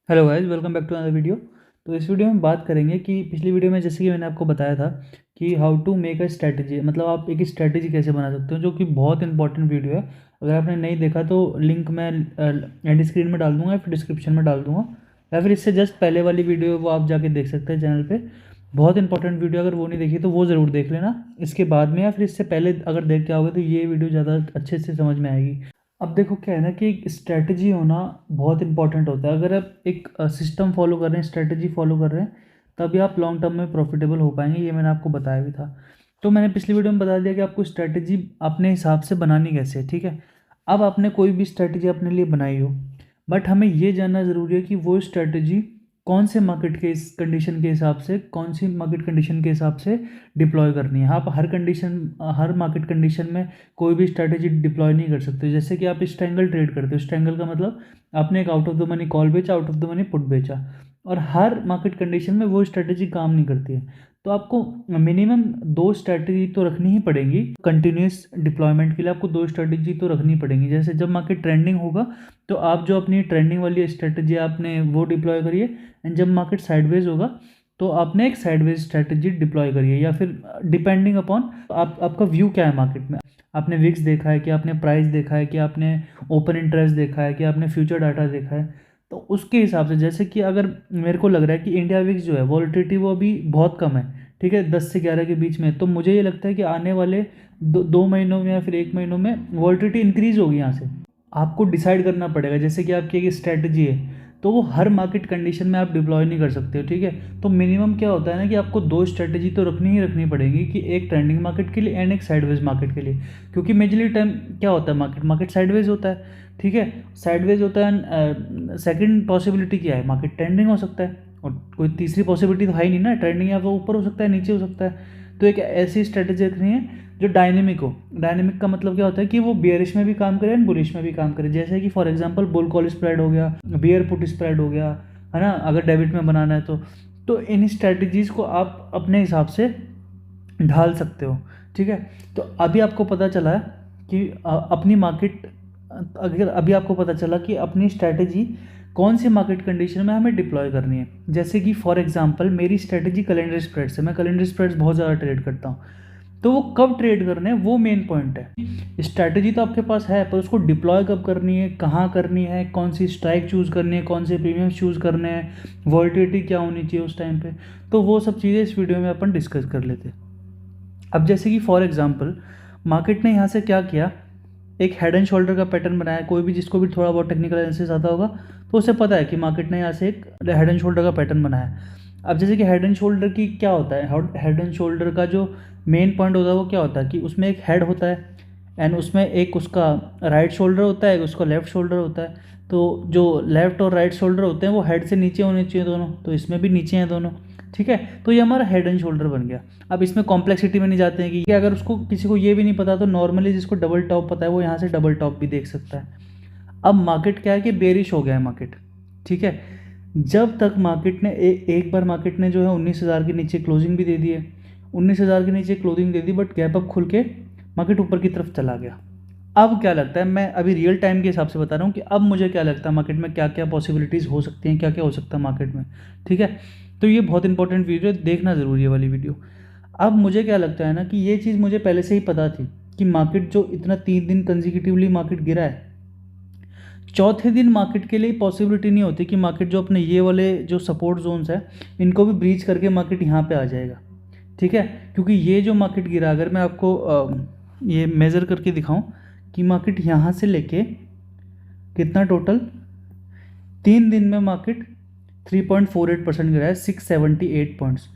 Hello guys, welcome back to another video. तो इस video में बात करेंगे कि पिछली वीडियो में जैसे कि मैंने आपको बताया था कि how to make a strategy, मतलब आप एक स्ट्रैटेजी कैसे बना सकते हो, जो कि बहुत इंपॉर्टेंट वीडियो है। अगर आपने नहीं देखा तो लिंक मैं एंड स्क्रीन में डाल दूंगा या फिर डिस्क्रिप्शन में डाल दूंगा, या फिर इससे जस्ट पहले वाली वीडियो वो आप जाके देख सकते हैं चैनल पे। बहुत इंपॉर्टेंट वीडियो, अगर वो नहीं देखी तो वो ज़रूर देख लेना इसके बाद में, या फिर इससे पहले अगर देख के आओगे तो ये वीडियो ज़्यादा अच्छे से समझ में आएगी। अब देखो क्या है ना कि एक स्ट्रैटेजी होना बहुत इंपॉर्टेंट होता है। अगर आप एक सिस्टम फॉलो कर रहे हैं, स्ट्रैटेजी फॉलो कर रहे हैं, तभी आप लॉन्ग टर्म में प्रॉफिटेबल हो पाएंगे। ये मैंने आपको बताया भी था। तो मैंने पिछली वीडियो में बता दिया कि आपको स्ट्रैटेजी अपने हिसाब से बनानी कैसे है, ठीक है। अब आपने कोई भी स्ट्रैटेजी अपने लिए बनाई हो, बट हमें ये जानना ज़रूरी है कि वो स्ट्रैटेजी कौन से मार्केट के इस कंडीशन के हिसाब से, कौन सी मार्केट कंडीशन के हिसाब से डिप्लॉय करनी है। आप हर मार्केट कंडीशन में कोई भी स्ट्रैटेजी डिप्लॉय नहीं कर सकते। जैसे कि आप स्ट्रैंगल ट्रेड करते हो, स्ट्रैंगल का मतलब आपने एक out of the money call बेचा, out of the money put बेचा, और हर मार्केट कंडीशन में वो स्ट्रैटेजी काम नहीं करती है। तो आपको मिनिमम दो स्ट्रैटेजी तो रखनी ही पड़ेगी। कंटिन्यूस डिप्लॉयमेंट के लिए आपको दो स्ट्रैटेजी तो रखनी पड़ेंगी। जैसे जब मार्केट ट्रेंडिंग होगा तो आप जो अपनी ट्रेंडिंग वाली स्ट्रैटेजी आपने वो डिप्लॉय करिए, एंड जब मार्केट साइडवेज होगा तो आपने एक साइडवेज स्ट्रैटेजी डिप्लॉय करिए, या फिर डिपेंडिंग अपॉन आपका व्यू क्या है मार्केट में। आपने विक्स देखा है कि आपने प्राइस देखा है कि आपने ओपन इंटरेस्ट देखा है कि आपने फ्यूचर डाटा देखा है, तो उसके हिसाब से। जैसे कि अगर मेरे को लग रहा है कि इंडिया विक्स जो है वॉलेटिलिटी वो अभी बहुत कम है, ठीक है, 10 से 11 के बीच में, तो मुझे ये लगता है कि आने वाले दो महीनों में या फिर एक महीनों में वॉलेटिलिटी इंक्रीज होगी यहाँ से। आपको डिसाइड करना पड़ेगा। जैसे कि आपकी एक स्ट्रैटेजी है तो वो हर मार्केट कंडीशन में आप डिप्लॉय नहीं कर सकते हो, ठीक है। तो मिनिमम क्या होता है ना कि आपको दो स्ट्रैटेजी तो रखनी ही रखनी पड़ेगी, कि एक ट्रेंडिंग मार्केट के लिए एंड एक साइडवेज मार्केट के लिए। क्योंकि मेजरली टाइम क्या होता है, मार्केट साइडवेज होता है, ठीक है, साइडवेज होता है। सेकंड पॉसिबिलिटी क्या है, मार्केट ट्रेंडिंग हो सकता है, और कोई तीसरी पॉसिबिलिटी तो है ही नहीं ना। ट्रेंडिंग या तो ऊपर हो सकता है, नीचे हो सकता है। तो एक ऐसी स्ट्रैटेजी रखनी है जो डायनेमिक हो। डायनेमिक का मतलब क्या होता है कि वो बियरिश में भी काम करे एंड बुलिश में भी काम करे। जैसे कि for example bull call spread हो गया, बियर पुट स्प्रेड हो गया, है ना, अगर डेबिट में बनाना है तो इन स्ट्रैटेजीज़ को आप अपने हिसाब से ढाल सकते हो, ठीक है। तो अभी आपको पता चला है कि अपनी मार्केट, अगर अभी आपको पता चला कि अपनी स्ट्रैटेजी कौन सी मार्केट कंडीशन में हमें डिप्लॉय करनी है। जैसे कि फॉर एग्जांपल मेरी स्ट्रैटेजी कैलेंडर स्प्रेड से, मैं कैलेंडर स्प्रेड्स बहुत ज़्यादा ट्रेड करता हूँ। तो वो कब ट्रेड करने हैं वो मेन पॉइंट है। स्ट्रैटेजी तो आपके पास है, पर उसको डिप्लॉय कब करनी है, कहाँ करनी है, कौन सी स्ट्राइक चूज़ करनी है, कौन से प्रीमियम चूज़ करने हैं, वॉलिटिलिटी क्या होनी चाहिए उस टाइम पे, तो वो सब चीज़ें इस वीडियो में अपन डिस्कस कर लेते हैं। अब जैसे कि फॉर एग्जांपल मार्केट ने यहाँ से क्या किया, एक हेड एंड शोल्डर का पैटर्न बनाया। कोई भी जिसको भी थोड़ा बहुत टेक्निकल एनालिसिस आता होगा तो उसे पता है कि मार्केट ने यहाँ से एक हेड एंड शोल्डर का पैटर्न बनाया। अब जैसे कि हेड एंड शोल्डर की क्या होता है, हेड एंड शोल्डर का जो मेन पॉइंट होता है वो क्या होता है कि उसमें एक हेड होता है, एंड उसमें एक उसका राइट शोल्डर होता है, एक उसका लेफ्ट शोल्डर होता है। तो जो लेफ्ट और राइट शोल्डर होते हैं वो हेड से नीचे होने चाहिए दोनों, तो इसमें भी नीचे हैं दोनों, ठीक है। तो ये हमारा हेड एंड शोल्डर बन गया। अब इसमें कॉम्प्लेक्सिटी में नहीं जाते हैं कि अगर उसको किसी को ये भी नहीं पता तो नॉर्मली जिसको डबल टॉप पता है वो यहाँ से डबल टॉप भी देख सकता है। अब मार्केट क्या है कि बेरिश हो गया है मार्केट, ठीक है। जब तक मार्केट ने एक बार मार्केट ने जो है 19,000 के नीचे क्लोजिंग भी दे दी है, 19,000 के नीचे closing they the, but gap up खुल के मार्केट ऊपर की तरफ चला गया। अब क्या लगता है, मैं अभी रियल टाइम के हिसाब से बता रहा हूँ कि अब मुझे क्या लगता है मार्केट में क्या क्या पॉसिबिलिटीज़ हो सकती हैं, क्या क्या हो सकता है मार्केट में, ठीक है। तो ये बहुत इंपॉर्टेंट वीडियो है, देखना ज़रूरी है वाली वीडियो। अब मुझे क्या लगता है ना कि ये चीज़ मुझे पहले से ही पता थी कि मार्केट जो इतना 3 दिन कंजिक्यूटिवली मार्केट गिरा है, चौथे दिन मार्केट के लिए पॉसिबिलिटी नहीं होती कि मार्केट जो अपने ये वाले जो सपोर्ट जोन्स है इनको भी ब्रीच करके मार्केट यहाँ पे आ जाएगा, ठीक है। क्योंकि ये जो मार्केट गिरा, अगर मैं आपको ये मेज़र करके दिखाऊं कि मार्केट यहाँ से लेके कितना टोटल 3 दिन में मार्केट 3.48% गिरा है, 678 पॉइंट्स।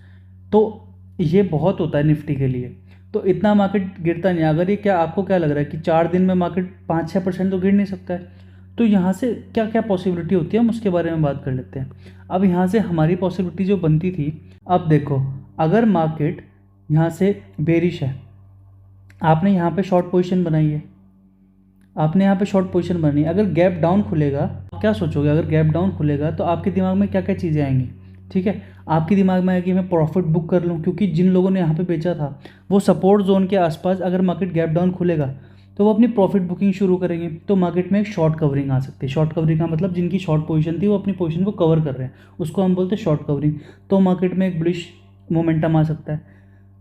तो ये बहुत होता है निफ्टी के लिए। तो इतना मार्केट गिरता नहीं। अगर ये क्या आपको क्या लग रहा है कि 4 दिन में मार्केट 5-6% तो गिर नहीं सकता है, तो यहाँ से क्या क्या पॉसिबिलिटी होती है हम उसके बारे में बात कर लेते हैं। अब यहाँ से हमारी पॉसिबिलिटी जो बनती थी, अब देखो, अगर मार्केट यहाँ से बेरिश है, आपने यहाँ पे शॉर्ट पोजीशन बनाई है, आपने यहाँ पे शॉर्ट पोजीशन बनाई है, अगर गैप डाउन खुलेगा आप क्या सोचोगे, अगर गैप डाउन खुलेगा तो आपके दिमाग में क्या क्या चीज़ें आएंगी, ठीक है। आपके दिमाग में आएगी कि मैं प्रॉफिट बुक कर लूँ, क्योंकि जिन लोगों ने यहाँ पे बेचा था वो सपोर्ट जोन के आसपास अगर मार्केट गैप डाउन खुलेगा तो वो अपनी प्रॉफिट बुकिंग शुरू करेंगे, तो मार्केट में एक शॉर्ट कवरिंग आ सकती है। शॉर्ट कवरिंग का मतलब जिनकी शॉर्ट पोजीशन थी वो अपनी पोजीशन को कवर कर रहे हैं, उसको हम बोलते हैं शॉर्ट कवरिंग। तो मार्केट में एक बुलिश मोमेंटम आ सकता है।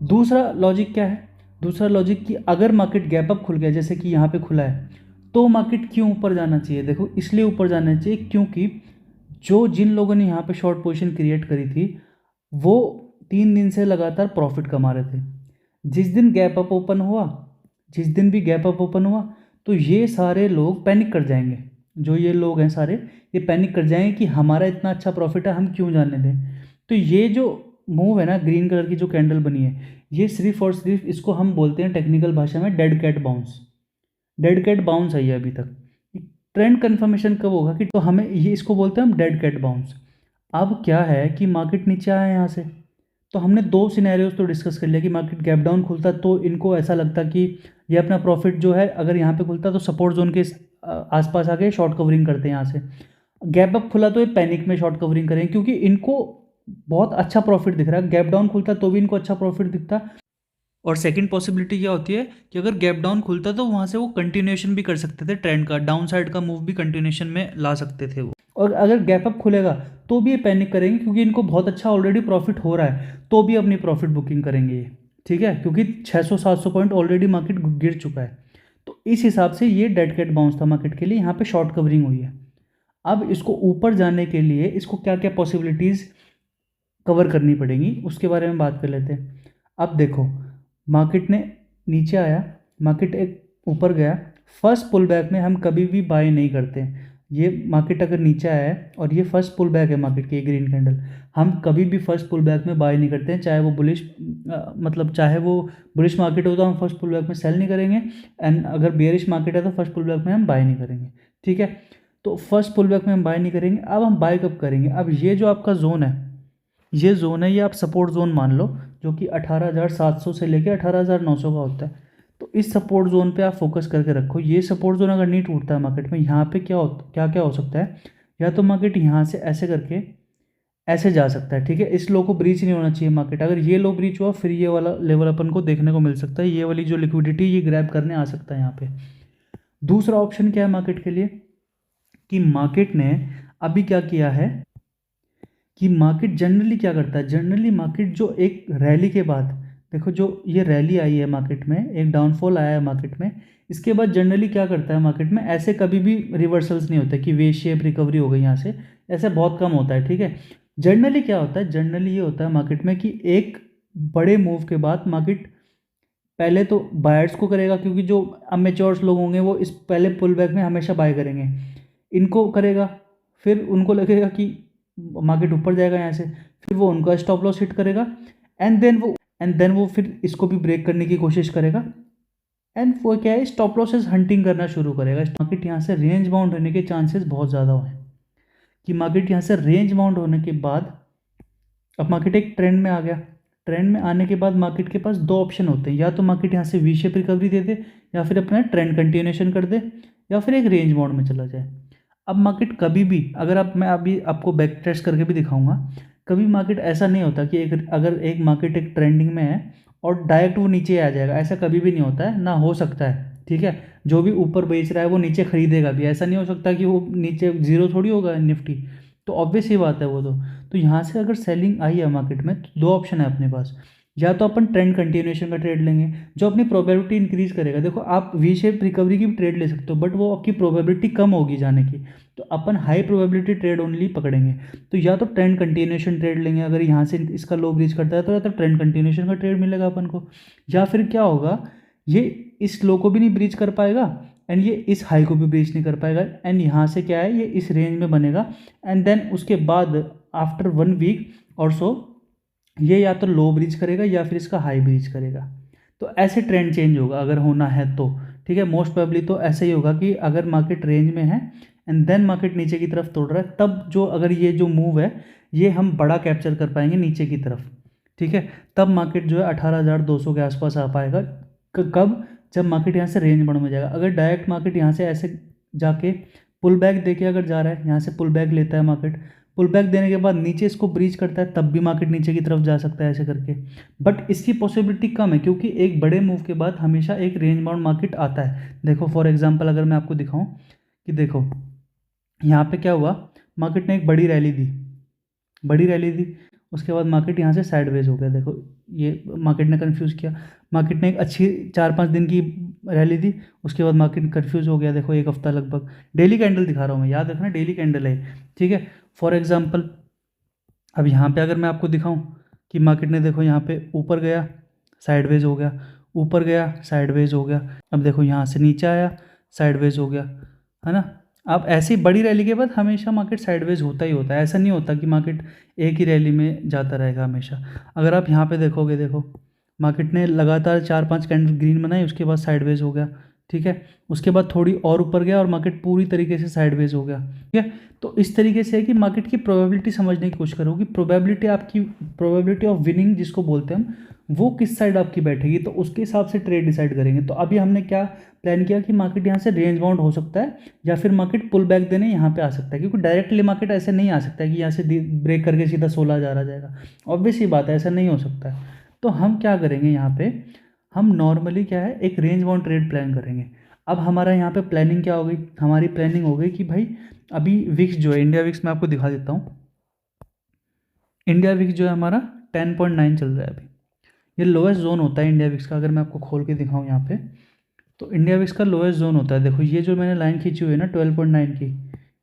दूसरा लॉजिक क्या है, दूसरा लॉजिक कि अगर मार्केट गैप अप खुल गया जैसे कि यहाँ पे खुला है, तो मार्केट क्यों ऊपर जाना चाहिए? देखो इसलिए ऊपर जाना चाहिए क्योंकि जो जिन लोगों ने यहाँ पे शॉर्ट पोजीशन क्रिएट करी थी वो 3 दिन से लगातार प्रॉफिट कमा रहे थे। जिस दिन गैप अप ओपन हुआ, जिस दिन भी गैप अप ओपन हुआ, तो ये सारे लोग पैनिक कर जाएंगे। जो ये लोग हैं सारे, ये पैनिक कर जाएंगे कि हमारा इतना अच्छा प्रॉफिट है, हम क्यों जाने दें। तो ये जो मूव है ना, ग्रीन कलर की जो कैंडल बनी है, ये सिर्फ और सिर्फ, इसको हम बोलते हैं टेक्निकल भाषा में dead cat bounce. Dead cat bounce है ये अभी तक। ट्रेंड कंफर्मेशन कब होगा कि, तो हमें ये, इसको बोलते हैं हम डेड कैट बाउंस। अब क्या है कि मार्केट नीचे आया यहाँ से, तो हमने दो सिनेरियोज तो डिस्कस कर लिया कि मार्केट गैप डाउन खुलता तो इनको ऐसा लगता कि ये अपना प्रॉफिट जो है अगर यहाँ पे खुलता तो सपोर्ट जोन के आसपास आके शॉर्ट कवरिंग करते हैं यहाँ से। गैप अप खुला तो ये पैनिक में शॉर्ट कवरिंग करेंगे क्योंकि इनको बहुत अच्छा प्रॉफिट दिख रहा है। गैप डाउन खुलता तो भी इनको अच्छा प्रॉफिट दिखता। और सेकंड पॉसिबिलिटी क्या होती है कि अगर गैप डाउन खुलता तो वहाँ से वो कंटिन्यूएशन भी कर सकते थे, ट्रेंड का डाउन साइड का मूव भी कंटिन्यूएशन में ला सकते थे वो। और अगर गैप अप खुलेगा तो भी ये पैनिक करेंगे क्योंकि इनको बहुत अच्छा ऑलरेडी प्रॉफिट हो रहा है, तो भी अपनी प्रॉफिट बुकिंग करेंगे ये, ठीक है, क्योंकि 600-700 पॉइंट ऑलरेडी मार्केट गिर चुका है। तो इस हिसाब से ये डेड कैट बाउंस था मार्केट के लिए, यहाँ पे शॉर्ट कवरिंग हुई है। अब इसको ऊपर जाने के लिए इसको क्या क्या पॉसिबिलिटीज़ कवर करनी पड़ेगी उसके बारे में बात कर लेते हैं। अब देखो, मार्केट ने नीचे आया, मार्केट एक ऊपर गया, फर्स्ट पुल बैक में हम कभी भी बाय नहीं करते। ये मार्केट अगर नीचे आया है और ये फर्स्ट पुल बैक है मार्केट की, ग्रीन कैंडल, हम कभी भी फर्स्ट पुल बैक में बाय नहीं करते हैं, चाहे वो बुलिश मतलब चाहे वो बुलिश मार्केट हो तो हम फर्स्ट पुल बैक में सेल नहीं करेंगे, एंड अगर बेयरिश मार्केट है तो फर्स्ट पुल बैक में हम बाय नहीं करेंगे, ठीक है। तो फर्स्ट पुल बैक में हम बाय नहीं करेंगे। अब हम बाय कब करेंगे? अब ये जो आपका जोन है, ये जोन है, ये आप सपोर्ट जोन मान लो, जो कि 18,700 से लेकर 18,900 का होता है। तो इस सपोर्ट जोन पे आप फोकस करके रखो। ये सपोर्ट जोन अगर नहीं टूटता है मार्केट में, यहाँ पे क्या क्या हो सकता है, या तो मार्केट यहाँ से ऐसे करके ऐसे जा सकता है, ठीक है। इस लो को ब्रीच नहीं होना चाहिए मार्केट। अगर ये लो ब्रीच हुआ फिर ये वाला लेवल अपन को देखने को मिल सकता है, ये वाली जो लिक्विडिटी ये ग्रैब करने आ सकता है यहाँ पे। दूसरा ऑप्शन क्या है मार्केट के लिए, कि मार्केट ने अभी क्या किया है, कि मार्केट जनरली क्या करता है, जनरली मार्केट जो एक रैली के बाद, देखो जो ये रैली आई है मार्केट में, एक डाउनफॉल आया है मार्केट में, इसके बाद जनरली क्या करता है मार्केट में, ऐसे कभी भी रिवर्सल्स नहीं होते कि वे शेप रिकवरी हो गई यहाँ से, ऐसे बहुत कम होता है, ठीक है। जनरली क्या होता है, जनरली ये होता है मार्केट में कि एक बड़े मूव के बाद मार्केट पहले तो बायर्स को करेगा, क्योंकि जो अमेच्योर्स लोग होंगे वो इस पहले पुल बैक में हमेशा बाय करेंगे, इनको करेगा, फिर उनको लगेगा कि मार्केट ऊपर जाएगा यहाँ से, फिर वो उनका स्टॉप लॉस हिट करेगा, एंड देन वो फिर इसको भी ब्रेक करने की कोशिश करेगा, एंड वो क्या है, स्टॉप लॉसेस हंटिंग करना शुरू करेगा। मार्केट यहाँ से रेंज बाउंड होने के चांसेस बहुत ज़्यादा हैं, कि मार्केट यहाँ से रेंज बाउंड होने के बाद अब मार्केट एक ट्रेंड में आ गया। ट्रेंड में आने के बाद मार्केट के पास दो ऑप्शन होते हैं, या तो मार्केट यहाँ से वी शेप रिकवरी दे दे, या फिर अपना ट्रेंड कंटिन्यूएशन कर दे, या फिर एक रेंज बाउंड में चला जाए। अब मार्केट कभी भी, अगर आप, मैं अभी आपको बैक टेस्ट करके भी दिखाऊंगा, कभी मार्केट ऐसा नहीं होता कि अगर एक मार्केट एक ट्रेंडिंग में है और डायरेक्ट वो नीचे आ जाएगा, ऐसा कभी भी नहीं होता है, ना हो सकता है, ठीक है। जो भी ऊपर बेच रहा है वो नीचे खरीदेगा भी, ऐसा नहीं हो सकता कि वो नीचे जीरो थोड़ी होगा निफ्टी, तो ऑब्वियस ही बात है वो तो यहाँ से अगर सेलिंग आई है मार्केट में तो दो ऑप्शन है अपने पास, या तो अपन ट्रेंड कंटिन्यूएशन का ट्रेड लेंगे जो अपनी प्रोबेबिलिटी इंक्रीज करेगा। देखो आप वी शेप रिकवरी की भी ट्रेड ले सकते हो, बट वो आपकी प्रोबेबिलिटी कम होगी जाने की, तो अपन हाई प्रोबेबिलिटी ट्रेड ओनली पकड़ेंगे। तो या तो ट्रेंड कंटिन्यूएशन ट्रेड लेंगे, अगर यहाँ से इसका लो ब्रीच करता है तो या तो ट्रेंड कंटिन्यूएशन का ट्रेड मिलेगा अपन को, या फिर क्या होगा, ये इस लो को भी नहीं ब्रीच कर पाएगा एंड ये इस हाई को भी ब्रीच नहीं कर पाएगा, एंड यहाँ से क्या है, ये इस रेंज में बनेगा, एंड देन उसके बाद आफ्टर 1 वीक और सो ये या तो लो ब्रीच करेगा या फिर इसका हाई ब्रीच करेगा। तो ऐसे ट्रेंड चेंज होगा अगर होना है तो, ठीक है। मोस्ट प्रोबेबली तो ऐसे ही होगा कि अगर मार्केट रेंज में है एंड देन मार्केट नीचे की तरफ तोड़ रहा है, तब जो अगर ये जो मूव है ये हम बड़ा कैप्चर कर पाएंगे नीचे की तरफ, ठीक है। तब मार्केट जो है 18,200 के आसपास आ पाएगा। कब? जब मार्केट यहाँ से रेंज बाउंड में जाएगा। अगर डायरेक्ट मार्केट यहाँ से ऐसे जाके पुल बैक देके अगर जा रहा है, यहाँ से पुल बैक लेता है मार्केट, पुल बैक देने के बाद नीचे इसको ब्रीच करता है, तब भी मार्केट नीचे की तरफ जा सकता है ऐसे करके। बट इसकी पॉसिबिलिटी कम है, क्योंकि एक बड़े मूव के बाद हमेशा एक रेंज बाउंड मार्केट आता है। देखो फॉर एग्जांपल अगर मैं आपको दिखाऊं कि देखो यहाँ पे क्या हुआ, मार्केट ने एक बड़ी रैली दी, उसके बाद मार्केट यहाँ से साइडवेज हो गया। देखो ये मार्केट ने कंफ्यूज किया, मार्केट ने एक अच्छी 4-5 दिन की रैली दी, उसके बाद मार्केट कंफ्यूज हो गया। देखो एक हफ्ता लगभग, डेली कैंडल दिखा रहा हूँ मैं, याद रखना डेली कैंडल है, ठीक है। फॉर एग्जांपल अब यहाँ पे अगर मैं आपको दिखाऊं कि मार्केट ने देखो यहाँ पे ऊपर गया, साइडवेज हो गया, ऊपर गया, साइडवेज हो गया, अब देखो यहाँ से नीचे आया, साइडवेज हो गया, है ना। अब ऐसी बड़ी रैली के बाद हमेशा मार्केट साइडवेज होता ही होता है, ऐसा नहीं होता कि मार्केट एक ही रैली में जाता रहेगा हमेशा। अगर आप यहाँ पे देखोगे, देखो मार्केट ने लगातार 4-5 कैंडल ग्रीन बनाई, उसके बाद साइडवेज हो गया, ठीक है। उसके बाद थोड़ी और ऊपर गया और मार्केट पूरी तरीके से साइडवेज हो गया, ठीक है। तो इस तरीके से है कि मार्केट की प्रोबेबिलिटी समझने की कोशिश करोगे, प्रोबेबिलिटी आपकी, प्रोबेबिलिटी ऑफ विनिंग जिसको बोलते हैं हम, वो किस साइड आपकी बैठेगी, तो उसके हिसाब से ट्रेड डिसाइड करेंगे। तो अभी हमने क्या प्लान किया कि मार्केट यहाँ से रेंज बाउंड हो सकता है, या फिर मार्केट पुल बैक देने यहाँ पे आ सकता है, क्योंकि डायरेक्टली मार्केट ऐसे नहीं आ सकता है कि यहाँ से ब्रेक करके सीधा 16,000 आ जाएगा। ऑब्वियस ही बात है, ऐसा नहीं हो सकता है। तो हम क्या करेंगे यहाँ पे, हम नॉर्मली क्या है, एक रेंज बाउंड ट्रेड प्लान करेंगे। अब हमारा यहाँ पे प्लानिंग क्या हो गई, हमारी प्लानिंग हो गई कि भाई अभी विक्स जो है, इंडिया विक्स मैं आपको दिखा देता हूँ। इंडिया विक्स जो है हमारा 10.9 चल रहा है अभी, ये लोएस्ट जोन होता है इंडिया विक्स का। अगर मैं आपको खोल के दिखाऊँ यहाँ पे, तो इंडिया विक्स का लोएस्ट जोन होता है। देखो ये जो मैंने लाइन खींची हुई है ना 12.9 की,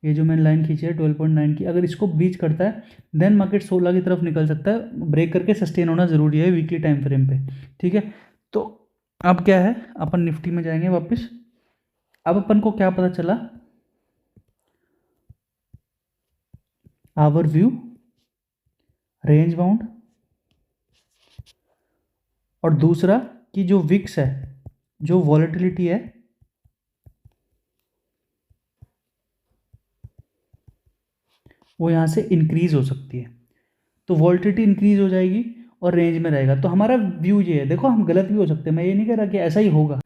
ये जो मैंने लाइन खींची है 12.9 की, अगर इसको ब्रीच करता है देन मार्केट 16 की तरफ निकल सकता है। ब्रेक करके सस्टेन होना ज़रूरी है वीकली टाइम फ्रेम पे, ठीक है। तो अब क्या है, अपन निफ्टी में जाएंगे वापस। अब अपन को क्या पता चला, आवर व्यू, रेंज बाउंड, और दूसरा कि जो विक्स है, जो वॉलेटिलिटी है, वो यहाँ से इंक्रीज हो सकती है। तो वॉलेटिलिटी इंक्रीज हो जाएगी और रेंज में रहेगा। तो हमारा व्यू ये है, देखो हम गलत भी हो सकते हैं, मैं ये नहीं कह रहा कि ऐसा ही होगा।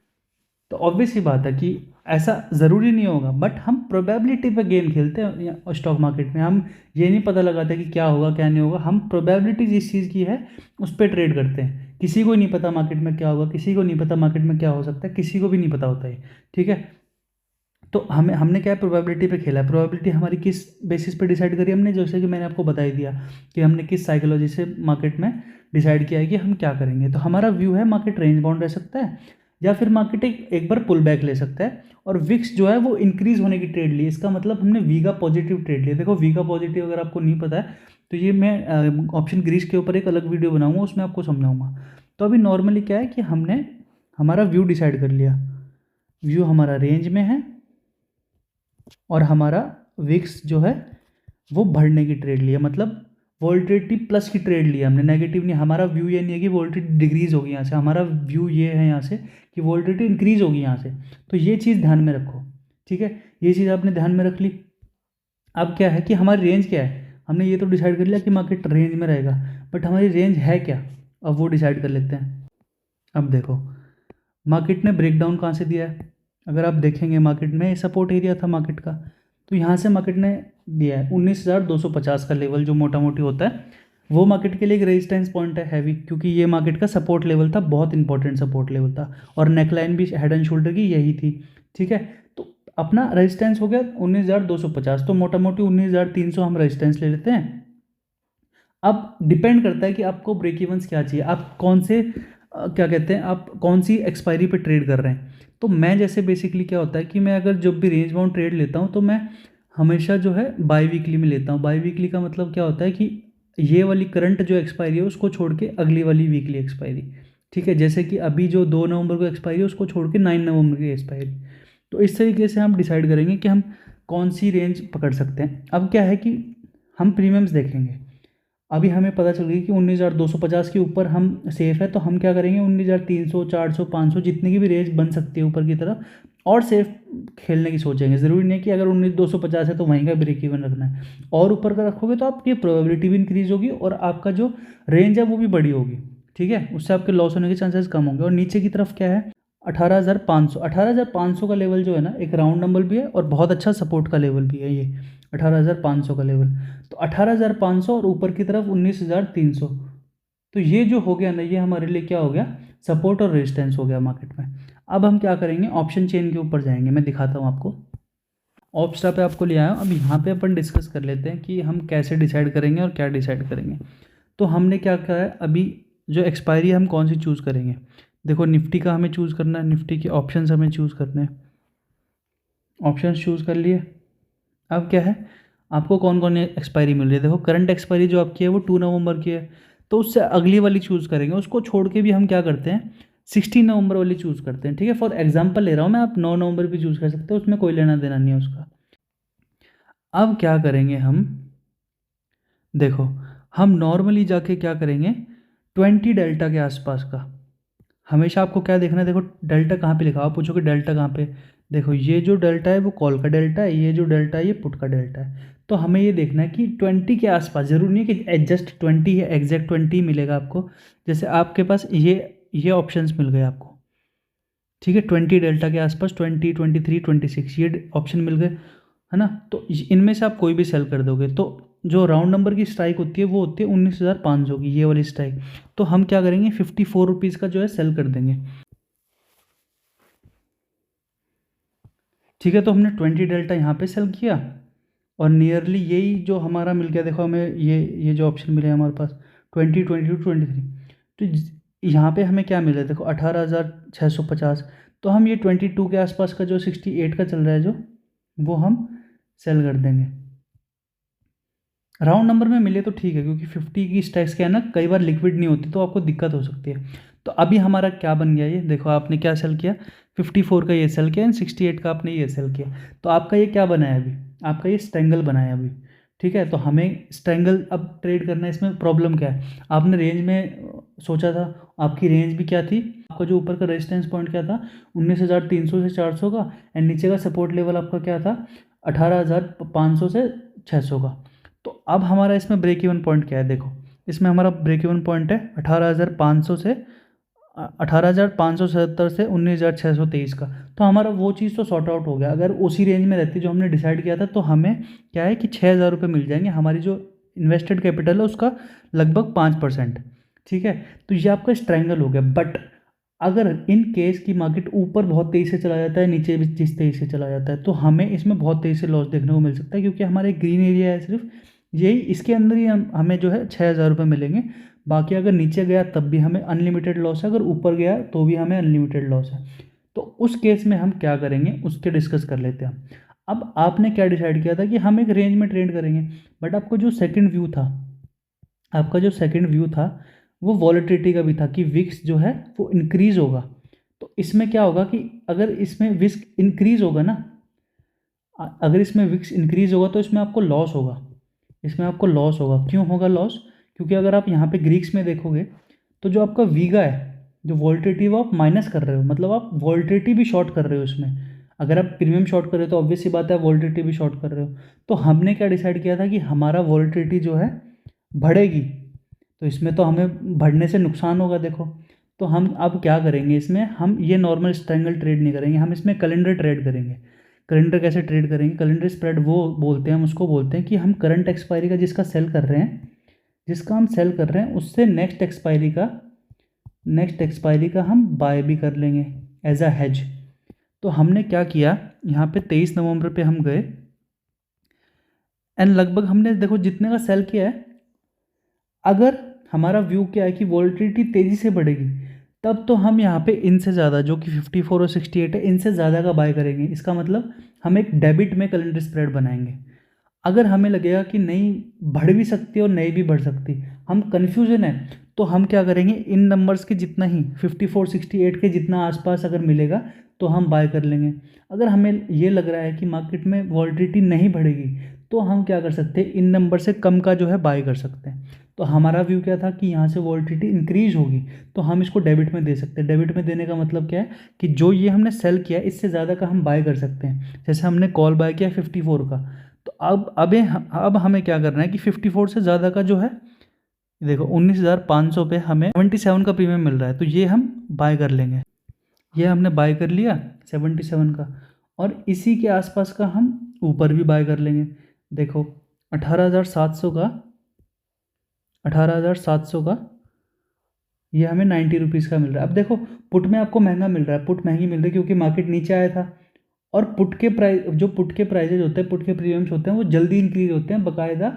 तो ऑब्वियस ही बात है कि ऐसा ज़रूरी नहीं होगा, बट हम प्रोबेबिलिटी पे गेम खेलते हैं स्टॉक मार्केट में। हम ये नहीं पता लगाते कि क्या होगा क्या नहीं होगा, हम प्रोबेबिलिटी जिस चीज़ की है उस पर ट्रेड करते हैं। किसी को नहीं पता मार्केट में क्या होगा, किसी को नहीं पता मार्केट में क्या हो सकता है, किसी को भी नहीं पता होता है, ठीक है। तो हमने क्या है, प्रोबेबिलिटी पे खेला है। प्रोबेबिलिटी हमारी किस बेसिस पे डिसाइड करी हमने, जैसे कि मैंने आपको बता ही दिया कि हमने किस साइकोलॉजी से मार्केट में डिसाइड किया है कि हम क्या करेंगे। तो हमारा व्यू है मार्केट रेंज बाउंड रह सकता है, या फिर मार्केट एक बार पुल बैक ले सकता है, और विक्स जो है वो इंक्रीज होने की ट्रेड ली। इसका मतलब हमने वी का पॉजिटिव ट्रेड लिया। देखो वी का पॉजिटिव अगर आपको नहीं पता है तो ये मैं ऑप्शन ग्रीस के ऊपर एक अलग वीडियो बनाऊंगा, उसमें आपको समझाऊंगा। तो अभी नॉर्मली क्या है कि हमने हमारा व्यू डिसाइड कर लिया, व्यू हमारा रेंज में है, और हमारा विक्स जो है वो बढ़ने की ट्रेड लिया, मतलब वोल्टिलिटी प्लस की ट्रेड लिया हमने, नेगेटिव नहीं। हमारा व्यू ये नहीं है कि वोल्टिलिटी डिक्रीज होगी यहाँ से, हमारा व्यू ये है यहाँ से कि वोल्टिलिटी इंक्रीज होगी यहाँ से। तो ये चीज़ ध्यान में रखो, ठीक है। ये चीज़ आपने ध्यान में रख ली। अब क्या है कि हमारी रेंज क्या है, हमने ये तो डिसाइड कर लिया कि मार्केट रेंज में रहेगा, बट हमारी रेंज है क्या, अब वो डिसाइड कर लेते हैं। अब देखो मार्केट ने ब्रेकडाउन कहाँ से दिया है, अगर आप देखेंगे मार्केट में सपोर्ट एरिया था मार्केट का, तो यहाँ से मार्केट ने दिया है 19,250 का लेवल, जो मोटा मोटी होता है वो मार्केट के लिए एक रेजिस्टेंस पॉइंट है हैवी, क्योंकि ये मार्केट का सपोर्ट लेवल था, बहुत इंपॉर्टेंट सपोर्ट लेवल था। और नेकलाइन भी हेड एंड शोल्डर की यही थी, ठीक है। तो अपना रेजिस्टेंस हो गया 19,250, तो मोटा मोटी 19,300 हम रेजिस्टेंस ले लेते हैं। अब डिपेंड करता है कि आपको ब्रेक इवंस क्या चाहिए, आप कौन से क्या कहते हैं, आप कौन सी एक्सपायरी पे ट्रेड कर रहे हैं। तो मैं जैसे बेसिकली क्या होता है कि मैं अगर जब भी रेंज बाउंड ट्रेड लेता हूँ तो मैं हमेशा जो है बाई वीकली में लेता हूँ। बाई वीकली का मतलब क्या होता है कि ये वाली करंट जो एक्सपायरी है उसको छोड़ के अगली वाली वीकली एक्सपायरी, ठीक है। जैसे कि अभी जो 2 नवंबर को एक्सपायरी है उसको छोड़ के 9 नवंबर की एक्सपायरी। तो इस तरीके से हम डिसाइड करेंगे कि हम कौन सी रेंज पकड़ सकते हैं। अब क्या है कि हम प्रीमियम्स देखेंगे। अभी हमें पता चल गई कि 19,250 के ऊपर हम सेफ़ है, तो हम क्या करेंगे 19,300, 400, 500 जितनी की भी रेंज बन सकती है ऊपर की तरफ, और सेफ खेलने की सोचेंगे। ज़रूरी नहीं कि अगर 19,250 है तो वहीं का ब्रेक इवन रखना है, और ऊपर का रखोगे तो आपकी प्रोबेबिलिटी भी इंक्रीज होगी और आपका जो रेंज है वो भी बड़ी होगी, ठीक है। उससे आपके लॉस होने के चांसेस कम होंगे। और नीचे की तरफ क्या है 18,500 का लेवल जो है ना, एक राउंड नंबर भी है और बहुत अच्छा सपोर्ट का लेवल भी है ये 18,500 का लेवल, तो 18,500 और ऊपर की तरफ 19,300, तो ये जो हो गया ना, ये हमारे लिए क्या हो गया, सपोर्ट और रेजिस्टेंस हो गया मार्केट में। अब हम क्या करेंगे, ऑप्शन चेन के ऊपर जाएंगे, मैं दिखाता हूँ आपको। ऑप्स्टा पे आपको ले आया हूँ। अब यहाँ पे अपन डिस्कस कर लेते हैं कि हम कैसे डिसाइड करेंगे और क्या डिसाइड करेंगे। तो हमने क्या कहा है, अभी जो एक्सपायरी है हम कौन सी चूज़ करेंगे। देखो निफ्टी का हमें चूज़ करना है, निफ्टी के ऑप्शंस हमें चूज़ करने हैं। ऑप्शंस चूज़ कर लिए। अब क्या है, आपको कौन कौन एक्सपायरी मिल रही है। देखो करंट एक्सपायरी जो आपकी है वो 2 नवंबर की है, तो उससे अगली वाली चूज़ करेंगे। उसको छोड़ के भी हम क्या करते हैं, 16 नवंबर वाली चूज़ करते हैं। ठीक है, फॉर एग्जांपल ले रहा हूँ मैं, आप 9 नवंबर भी चूज़ कर सकते हो, उसमें कोई लेना देना नहीं है उसका। अब क्या करेंगे हम, देखो हम नॉर्मली जाके क्या करेंगे, 20 डेल्टा के आसपास का हमेशा आपको क्या देखना है। देखो डेल्टा कहाँ पे लिखा हुआ, आप पूछोगे डेल्टा कहाँ पे, देखो ये जो डेल्टा है वो कॉल का डेल्टा है, ये जो डेल्टा है ये पुट का डेल्टा है। तो हमें ये देखना है कि 20 के आसपास, ज़रूरी नहीं है कि एडजस्ट 20 है, एग्जैक्ट 20 मिलेगा आपको। जैसे आपके पास ये ऑप्शंस मिल गए आपको, ठीक है, 20 डेल्टा के आसपास, 20, 23, 26 ये ऑप्शन मिल गए, है ना। तो इनमें से आप कोई भी सेल कर दोगे, तो जो राउंड नंबर की स्ट्राइक होती है वो होती है 19,500 की, ये वाली स्ट्राइक। तो हम क्या करेंगे, 54 रुपीज़ का जो है सेल कर देंगे। ठीक है, तो हमने 20 डेल्टा यहाँ पे सेल किया, और नियरली यही जो हमारा मिल गया। देखो हमें ये जो ऑप्शन मिले हमारे पास 20, 22, 23, तो यहाँ पे हमें क्या मिला है, देखो 18,650। तो हम ये 22 के आसपास का जो 68 का चल रहा है जो, वो हम सेल कर देंगे। राउंड नंबर में मिले तो ठीक है, क्योंकि 50 की स्टैक्स क्या है ना, कई बार लिक्विड नहीं होती, तो आपको दिक्कत हो सकती है। तो अभी हमारा क्या बन गया, ये देखो आपने क्या सेल किया, 54 का ये सेल किया एंड 68 का आपने ये सेल किया। तो आपका ये क्या बनाया अभी, आपका ये स्ट्रैंगल बनाया अभी। ठीक है, तो हमें स्ट्रैंगल अब ट्रेड करना है। इसमें प्रॉब्लम क्या है, आपने रेंज में सोचा था, आपकी रेंज भी क्या थी, आपका जो ऊपर का रेजिस्टेंस पॉइंट क्या था, 19,300 से 400 का, एंड नीचे का सपोर्ट लेवल आपका क्या था, 18,500 से 600 का। तो अब हमारा इसमें ब्रेक इवन पॉइंट क्या है, देखो इसमें हमारा ब्रेक इवन पॉइंट है 18,500 से 18,570 से 19,623 का। तो हमारा वो चीज़ तो सॉर्ट आउट हो गया। अगर उसी रेंज में रहती जो हमने डिसाइड किया था, तो हमें क्या है कि 6,000 रुपये मिल जाएंगे, हमारी जो इन्वेस्टेड कैपिटल है उसका लगभग 5%। ठीक है, तो ये आपका स्ट्रैंगल हो गया। बट अगर इन केस की मार्केट ऊपर बहुत तेज़ी से चला जाता है, नीचे भी जिस तेज़ी से चला जाता है, तो हमें इसमें बहुत तेज़ी से लॉस देखने को मिल सकता है, क्योंकि हमारे ग्रीन एरिया है सिर्फ यही, इसके अंदर ही हमें जो है 6,000 रुपये मिलेंगे। बाकी अगर नीचे गया तब भी हमें अनलिमिटेड लॉस है, अगर ऊपर गया तो भी हमें अनलिमिटेड लॉस है। तो उस केस में हम क्या करेंगे उसके डिस्कस कर लेते हैं। अब आपने क्या डिसाइड किया था कि हम एक रेंज में ट्रेड करेंगे, बट आपको जो सेकंड व्यू था, आपका जो सेकंड व्यू था वो वॉलेटिलिटी का भी था कि विक्स जो है वो इंक्रीज़ होगा। तो इसमें क्या होगा कि अगर इसमें विक्स इंक्रीज़ होगा ना, अगर इसमें विक्स इंक्रीज़ होगा तो इसमें आपको लॉस होगा, इसमें आपको लॉस होगा। क्यों होगा लॉस, क्योंकि अगर आप यहाँ पे ग्रीक्स में देखोगे तो जो आपका वीगा है, जो वॉल्टिलिटी वो आप माइनस कर रहे हो, मतलब आप वॉल्टिलिटी भी शॉर्ट कर रहे हो इसमें। अगर आप प्रीमियम शॉर्ट कर रहे हो तो ऑब्वियस सी बात है, वॉल्टिलिटी भी शॉर्ट कर रहे हो। तो हमने क्या डिसाइड किया था कि हमारा वॉल्टिलिटी जो है बढ़ेगी, तो इसमें तो हमें बढ़ने से नुकसान होगा। देखो तो हम अब क्या करेंगे, इसमें हम ये नॉर्मल स्ट्रैंगल ट्रेड नहीं करेंगे, हम इसमें कैलेंडर ट्रेड करेंगे। कैलेंडर कैसे ट्रेड करेंगे, कैलेंडर स्प्रेड वो बोलते हैं, हम उसको बोलते हैं कि हम करंट एक्सपायरी का जिसका सेल कर रहे हैं, जिसका हम सेल कर रहे हैं उससे नेक्स्ट एक्सपायरी का हम बाय भी कर लेंगे एज अ हेज। तो हमने क्या किया, यहाँ पे 23 नवंबर पे हम गए एंड लगभग हमने देखो जितने का सेल किया है, अगर हमारा व्यू क्या है कि वॉल्टिलिटी तेज़ी से बढ़ेगी, तब तो हम यहाँ पे इनसे ज़्यादा जो कि 54 और 68 है, इनसे ज़्यादा का बाय करेंगे। इसका मतलब हम एक डेबिट में कैलेंडर स्प्रेड बनाएंगे। अगर हमें लगेगा कि नहीं बढ़ भी सकती है और नहीं भी बढ़ सकती, हम कन्फ्यूजन है, तो हम क्या करेंगे, इन नंबर्स के जितना ही 54 68 के जितना आसपास अगर मिलेगा तो हम बाय कर लेंगे। अगर हमें ये लग रहा है कि मार्केट में वॉल्टिलिटी नहीं बढ़ेगी, तो हम क्या कर सकते हैं, इन नंबर से कम का जो है बाय कर सकते हैं। तो हमारा व्यू क्या था कि यहाँ से वॉल्टिलिटी इंक्रीज होगी, तो हम इसको डेबिट में दे सकते हैं। डेबिट में देने का मतलब क्या है कि जो ये हमने सेल किया इससे ज़्यादा का हम बाय कर सकते हैं। जैसे हमने कॉल बाय किया 54 का, तो अब हमें क्या करना है कि 54 से ज़्यादा का जो है, देखो 19,500 पे हमें 77 का प्रीमियम मिल रहा है, तो ये हम बाय कर लेंगे। ये हमने बाय कर लिया 77 का, और इसी के आसपास का हम ऊपर भी बाय कर लेंगे। देखो 18,700 का 18,700 का ये हमें 90 रुपीज़ का मिल रहा है। अब देखो पुट में आपको महंगा मिल रहा है, पुट महंगी मिल रही है क्योंकि मार्केट नीचे आया था, और पुट के प्राइस, जो पुट के प्राइजेज होते हैं, पुट के प्रीमियम्स होते हैं, वो जल्दी इंक्रीज होते हैं बाकायदा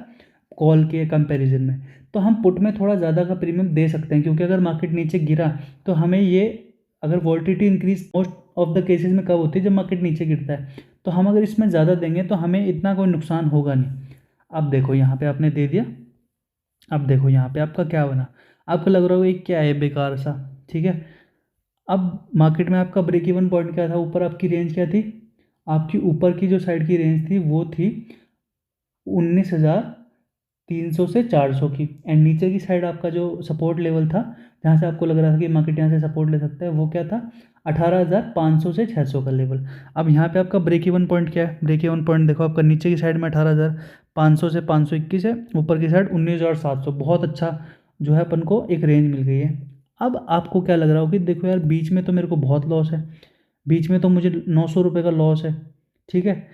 कॉल के कंपैरिजन में। तो हम पुट में थोड़ा ज़्यादा का प्रीमियम दे सकते हैं, क्योंकि अगर मार्केट नीचे गिरा तो हमें ये, अगर volatility increase most of the cases में कब होती है, जब मार्केट नीचे गिरता है, तो हम अगर इसमें ज़्यादा देंगे तो हमें इतना कोई नुकसान होगा नहीं। अब देखो यहाँ पे आपने दे दिया, अब देखो यहाँ पे आपका क्या बना, आपको लग रहा होगा ये क्या है बेकार सा, ठीक है। अब मार्केट में आपका ब्रेक इवन पॉइंट क्या था, ऊपर आपकी रेंज क्या थी, आपकी ऊपर की जो साइड की रेंज थी वो थी 19,300 से 400 की, एंड नीचे की साइड आपका जो सपोर्ट लेवल था, जहाँ से आपको लग रहा था कि मार्केट यहाँ से सपोर्ट ले सकता है, वो क्या था 18,500 से 600 का लेवल। अब यहाँ पे आपका ब्रेक इवन पॉइंट क्या है, ब्रेक इवन पॉइंट देखो आपका नीचे की साइड में 18,500 से 521 है, ऊपर की साइड 19,700, बहुत अच्छा जो है अपन को एक रेंज मिल गई है। अब आपको क्या लग रहा हो कि देखो यार बीच में तो मेरे को बहुत लॉस है, बीच में तो मुझे 900 रुपये का लॉस है, ठीक है।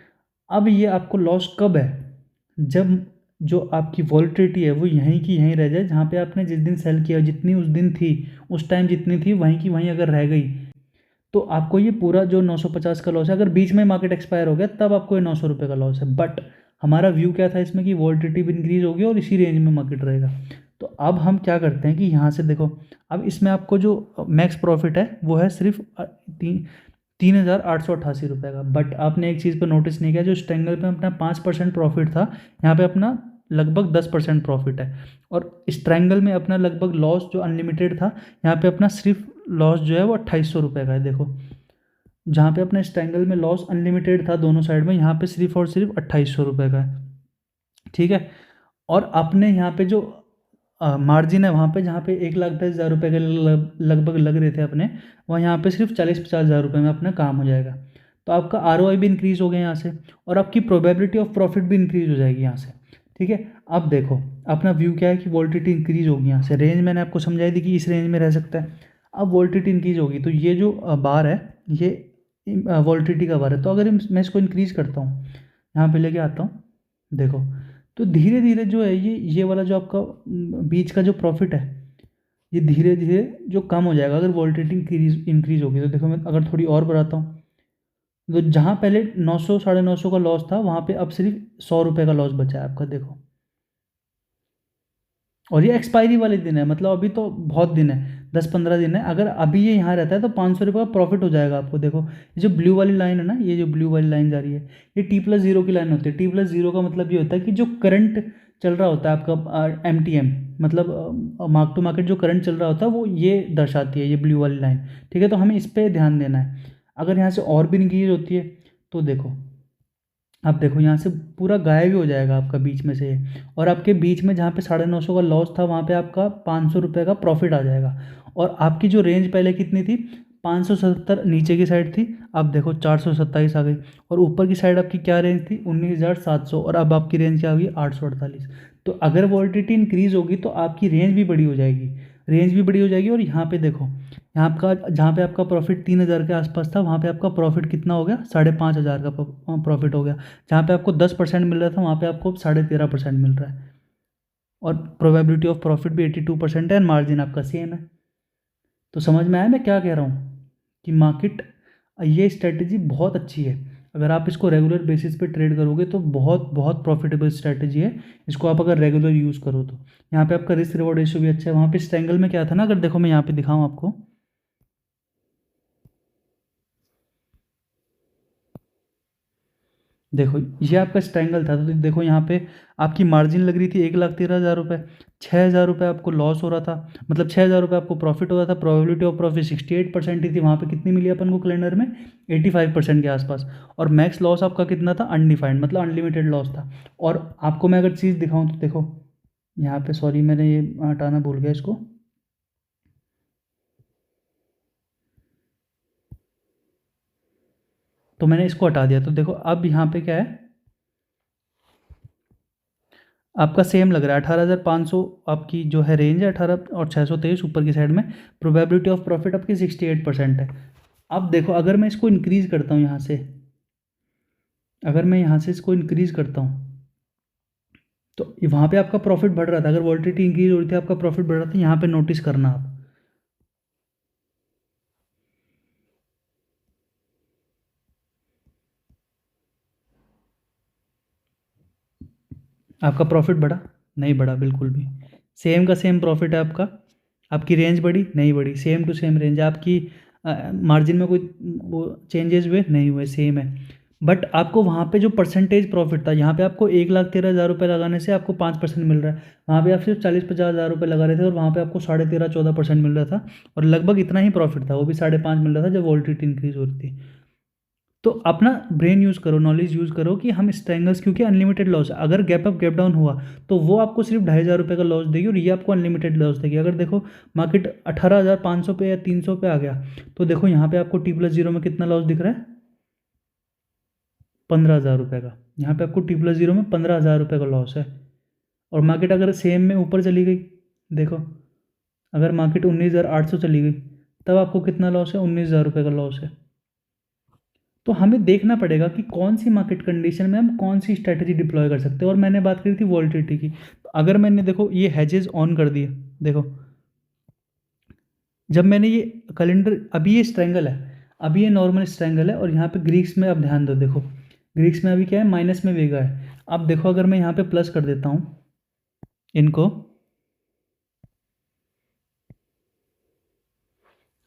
अब ये आपको लॉस कब है, जब जो आपकी वॉलिटिलिटी है वो यहीं की यहीं रह जाए, जहाँ पे आपने जिस दिन सेल किया, जितनी उस दिन थी, उस टाइम जितनी थी वहीं की वहीं अगर रह गई, तो आपको ये पूरा जो 950 का लॉस है, अगर बीच में मार्केट एक्सपायर हो गया तब आपको ये 900 रुपये का लॉस है। बट हमारा व्यू क्या था इसमें कि वॉलिटिलिटी भी इंक्रीज होगी और इसी रेंज में मार्केट रहेगा। तो अब हम क्या करते हैं कि यहाँ से देखो, अब इसमें आपको जो मैक्स प्रॉफिट है वो है सिर्फ 3,888 रुपये का। बट आपने एक चीज़ पर नोटिस नहीं किया, जो स्ट्रैंगल पे अपना 5% प्रॉफिट था, यहाँ पे अपना लगभग 10% प्रॉफिट है, और स्ट्रैंगल में अपना लगभग लॉस जो अनलिमिटेड था, यहाँ पे अपना सिर्फ लॉस जो है वो 2,800 रुपये का है। देखो जहाँ पे अपने स्ट्रैंगल में लॉस अनलिमिटेड था दोनों साइड में, यहाँ पे सिर्फ और सिर्फ 2,800 रुपये का है, ठीक है। और अपने यहाँ पे जो मार्जिन है, वहाँ पे जहाँ पे 1,10,000 रुपये के लगभग लग रहे थे अपने, वहाँ यहाँ पे सिर्फ 40-50 हज़ार रुपये में अपना काम हो जाएगा। तो आपका ROI भी इंक्रीज़ हो गया यहाँ से, और आपकी प्रोबेबिलिटी ऑफ प्रॉफिट भी इंक्रीज़ हो जाएगी यहाँ से, ठीक है। अब देखो अपना व्यू क्या है कि वॉलिटिलिटी इंक्रीज़ होगी, यहाँ से रेंज मैंने आपको समझाई दी कि इस रेंज में रह सकता है। अब वॉलिटिलिटी इंक्रीज़ होगी तो ये जो बार है, ये वॉलिटिलिटी का बार है। तो अगर मैं इसको इंक्रीज़ करता हूँ, यहाँ पे लेके आता हूँ, देखो तो धीरे धीरे जो है ये वाला जो आपका बीच का जो प्रॉफिट है, ये धीरे धीरे जो कम हो जाएगा अगर वॉलिटिलिटी इंक्रीज होगी। तो देखो मैं अगर थोड़ी और बढ़ाता हूँ, तो जहाँ पहले 900 950 का लॉस था, वहाँ पे अब सिर्फ 100 रुपये का लॉस बचा है आपका, देखो। और ये एक्सपायरी वाले दिन है, मतलब अभी तो बहुत दिन है, 10-15 दिन है। अगर अभी ये यहाँ रहता है तो 500 रुपये का प्रॉफिट हो जाएगा आपको। देखो ये जो ब्लू वाली लाइन है ना, ये जो ब्लू वाली लाइन जा रही है, ये T+0 की लाइन होती है। T+0 का मतलब ये होता है कि जो करंट चल रहा होता है आपका MTM, मतलब मार्क टू मार्केट जो करंट चल रहा होता है वो ये दर्शाती है, ये ब्लू वाली लाइन, ठीक है। तो हमें इस पर ध्यान देना है। अगर यहाँ से और भी इंक्रीज होती है तो देखो, अब देखो यहाँ से पूरा गायब ही हो जाएगा आपका बीच में से ये, और आपके बीच में जहाँ पे 950 का लॉस था, वहाँ पे आपका 500 रुपये का प्रॉफिट आ जाएगा। और आपकी जो रेंज पहले कितनी थी, 570 नीचे की साइड थी, अब देखो 427 आ गई। और ऊपर की साइड आपकी क्या रेंज थी, 19,700, और अब आपकी रेंज क्या होगी, 848। तो अगर वॉलिटिलिटी इंक्रीज होगी तो आपकी रेंज भी बड़ी हो जाएगी, रेंज भी बड़ी हो जाएगी। और यहाँ पे देखो, यहाँ आपका जहाँ पे आपका प्रॉफिट 3,000 के आसपास था, वहाँ पे आपका प्रॉफिट कितना हो गया, 5,500 का प्रॉफिट हो गया। जहाँ पे आपको 10% मिल रहा था, वहाँ पे आपको 13.5% मिल रहा है। और प्रोबेबिलिटी ऑफ प्रॉफिट भी 82% है, एंड मार्जिन आपका सेम है। तो समझ में आया मैं क्या कह रहा हूँ कि मार्केट, ये स्ट्रैटेजी बहुत अच्छी है। अगर आप इसको रेगुलर बेसिस पे ट्रेड करोगे तो बहुत बहुत प्रॉफिटेबल स्ट्रैटेजी है। इसको आप अगर रेगुलर यूज़ करो तो यहाँ पे आपका रिस्क रिवॉर्ड रेशियो भी अच्छा है। वहाँ पे स्ट्रैंगल में क्या था ना, अगर देखो मैं यहाँ पे दिखाऊँ आपको, देखो ये आपका स्ट्रैंगल था, तो देखो यहाँ पे आपकी मार्जिन लग रही थी 1,13,000 रुपये, 6,000 रुपये आपको लॉस हो रहा था, मतलब 6,000 रुपये आपको प्रॉफिट हो रहा था। प्रोबेबिलिटी ऑफ प्रॉफिट 68% ही थी, वहाँ पे कितनी मिली अपन को कैलेंडर में, 85% के आसपास। और मैक्स लॉस आपका कितना था, अनडिफाइंड, मतलब अनलिमिटेड लॉस था। और आपको मैं अगर चीज़ दिखाऊँ तो देखो यहाँ पे, सॉरी मैंने ये हटाना भूल गया इसको, तो मैंने इसको हटा दिया। तो देखो अब यहाँ पे क्या है, आपका सेम लग रहा है 18,500 आपकी जो है रेंज है, 18 और 623 ऊपर की साइड में। प्रोबेबिलिटी ऑफ प्रॉफिट आपकी 68% है। अब देखो अगर मैं इसको इंक्रीज़ करता हूँ यहाँ से, अगर मैं यहाँ से इसको इंक्रीज़ करता हूँ, तो वहाँ पे आपका प्रॉफिट बढ़ रहा था, अगर वॉलेटिलिटी इंक्रीज हो रही थी आपका प्रॉफिट बढ़ रहा था, यहाँ पे नोटिस करना आप। आपका प्रॉफिट बढ़ा? नहीं बढ़ा बिल्कुल भी। सेम का सेम प्रॉफिट है आपका। आपकी रेंज बढ़ी? नहीं बढ़ी, सेम टू सेम रेंज। आपकी मार्जिन में कोई वो चेंजेस हुए? नहीं हुए, सेम है। बट आपको वहाँ पे जो परसेंटेज प्रॉफिट था, यहाँ पे आपको 1,13,000 रुपये लगाने से आपको 5% मिल रहा है, वहाँ पे आप सिर्फ 40-50 हज़ार रुपये लगा रहे थे और वहाँ पे आपको 13.5-14% मिल रहा था, और लगभग इतना ही प्रॉफिट था, वो भी 5.5 मिल रहा था जब वॉल्टिलिटी इंक्रीज हो रही थी। तो अपना ब्रेन यूज़ करो, नॉलेज यूज़ करो कि हम स्ट्रेंगल्स, क्योंकि अनलिमिटेड लॉस है, अगर गैप अप गैप डाउन हुआ तो वो आपको सिर्फ 2,500 रुपये का लॉस देगी और ये आपको अनलिमिटेड लॉस देगी। अगर देखो मार्केट 18,500 पे या 300 पे आ गया, तो देखो यहाँ पे आपको T+0 में कितना लॉस दिख रहा है? 15,000 रुपये का। यहाँ पे आपको T+0 में 15,000 रुपये का लॉस है। और मार्केट अगर सेम में ऊपर चली गई, देखो अगर मार्केट 19,800 चली गई, तब आपको कितना लॉस है? 19,000 रुपये का लॉस है। तो हमें देखना पड़ेगा कि कौन सी मार्केट कंडीशन में हम कौन सी स्ट्रैटेजी डिप्लॉय कर सकते हैं। और मैंने बात करी थी वॉल्टिलिटी की, तो अगर मैंने देखो ये हेजेस ऑन कर दिए, देखो जब मैंने ये कैलेंडर, अभी ये स्ट्रैंगल है, अभी ये नॉर्मल स्ट्रैंगल है, और यहाँ पे ग्रीक्स में अब ध्यान दो, देखो ग्रीक्स में अभी क्या है? माइनस में वेगा है। अब देखो अगर मैं यहाँ पे प्लस कर देता हूँ इनको,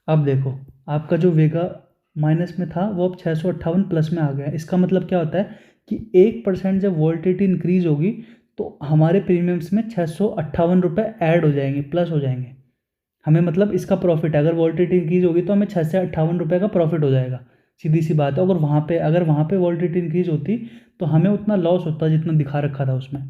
अब देखो आपका जो वेगा माइनस में था वो अब 658 प्लस में आ गया है। इसका मतलब क्या होता है कि 1% जब वोल्टिलिटी इंक्रीज होगी तो हमारे प्रीमियम्स में 658 रुपये ऐड हो जाएंगे, प्लस हो जाएंगे। हमें मतलब इसका प्रॉफिट है, अगर वोल्टिलिटी इंक्रीज होगी तो हमें 658 रुपये का प्रॉफिट हो जाएगा, सीधी सी बात है। अगर वहाँ पे वोल्टिलिटी इंक्रीज होती तो हमें उतना लॉस होता जितना दिखा रखा था उसमें।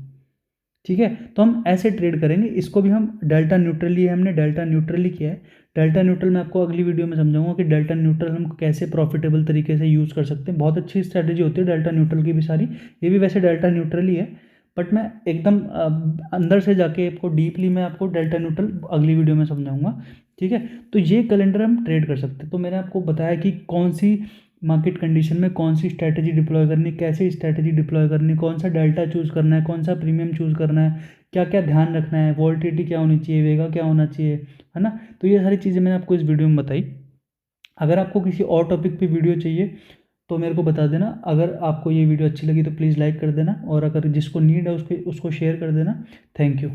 ठीक है, तो हम ऐसे ट्रेड करेंगे, इसको भी हम डेल्टा न्यूट्रली है, हमने डेल्टा न्यूट्रली किया है। डेल्टा न्यूट्रल मैं आपको अगली वीडियो में समझाऊंगा कि डेल्टा न्यूट्रल हम कैसे प्रॉफिटेबल तरीके से यूज़ कर सकते हैं। बहुत अच्छी स्ट्रैटेजी होती है डेल्टा न्यूट्रल की भी सारी, ये भी वैसे डेल्टा न्यूट्रल ही है, बट मैं एकदम अंदर से जाके आपको डीपली मैं आपको डेल्टा न्यूट्रल अगली वीडियो में समझाऊंगा। ठीक है, तो ये कैलेंडर हम ट्रेड कर सकते हैं। तो मैंने आपको बताया कि कौन सी मार्केट कंडीशन में कौन सी स्ट्रैटेजी डिप्लॉय करनी, कैसे स्ट्रैटेजी डिप्लॉय करनी, कौन सा डेल्टा चूज़ करना है, कौन सा प्रीमियम चूज़ करना है, क्या क्या ध्यान रखना है, वॉल्टिलिटी क्या होनी चाहिए, वेगा क्या होना चाहिए, है ना। तो ये सारी चीज़ें मैंने आपको इस वीडियो में बताई। अगर आपको किसी और टॉपिक पे वीडियो चाहिए तो मेरे को बता देना। अगर आपको ये वीडियो अच्छी लगी तो प्लीज़ लाइक कर देना, और अगर जिसको नीड है उसको शेयर कर देना। Thank you.